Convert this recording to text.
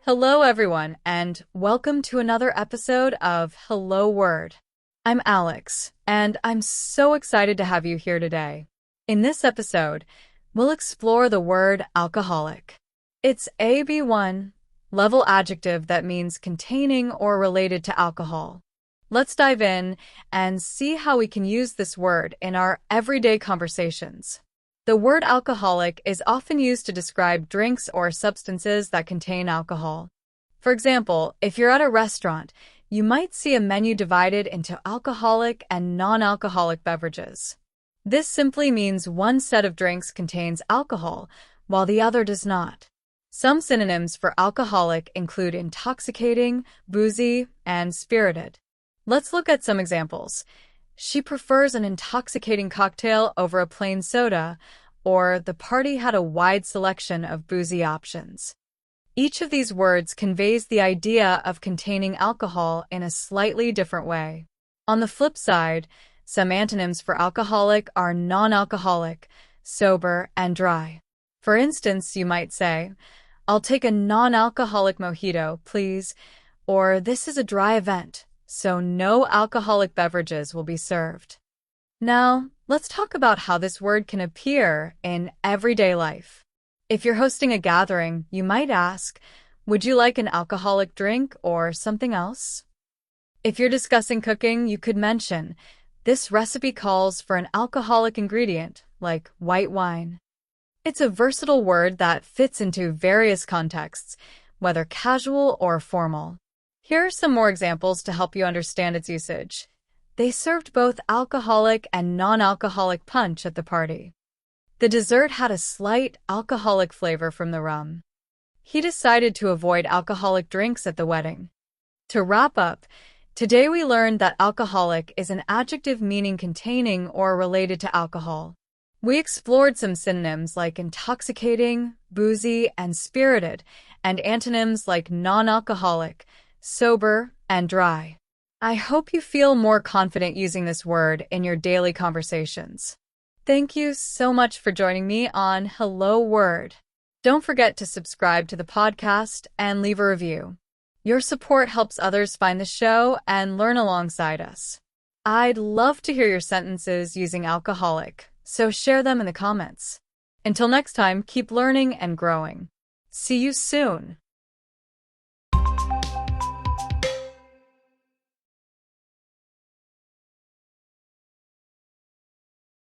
Hello, everyone, and welcome to another episode of Hello Word. I'm Alex, and I'm so excited to have you here today. In this episode, we'll explore the word alcoholic. It's a B1 level adjective that means containing or related to alcohol. Let's dive in and see how we can use this word in our everyday conversations. The word alcoholic is often used to describe drinks or substances that contain alcohol. For example, if you're at a restaurant, you might see a menu divided into alcoholic and non-alcoholic beverages. This simply means one set of drinks contains alcohol, while the other does not. Some synonyms for alcoholic include intoxicating, boozy, and spirited. Let's look at some examples. She prefers an intoxicating cocktail over a plain soda, or the party had a wide selection of boozy options. Each of these words conveys the idea of containing alcohol in a slightly different way. On the flip side, some antonyms for alcoholic are non-alcoholic, sober, and dry. For instance, you might say, "I'll take a non-alcoholic mojito, please," or "This is a dry event, so no alcoholic beverages will be served." Now, let's talk about how this word can appear in everyday life. If you're hosting a gathering, you might ask, "Would you like an alcoholic drink or something else?" If you're discussing cooking, you could mention, "This recipe calls for an alcoholic ingredient, like white wine." It's a versatile word that fits into various contexts, whether casual or formal. Here are some more examples to help you understand its usage. They served both alcoholic and non-alcoholic punch at the party. The dessert had a slight alcoholic flavor from the rum. He decided to avoid alcoholic drinks at the wedding. To wrap up, today we learned that alcoholic is an adjective meaning containing or related to alcohol. We explored some synonyms like intoxicating, boozy, and spirited, and antonyms like non-alcoholic, sober, and dry. I hope you feel more confident using this word in your daily conversations. Thank you so much for joining me on Hello Word. Don't forget to subscribe to the podcast and leave a review. Your support helps others find the show and learn alongside us. I'd love to hear your sentences using alcoholic, so share them in the comments. Until next time, keep learning and growing. See you soon.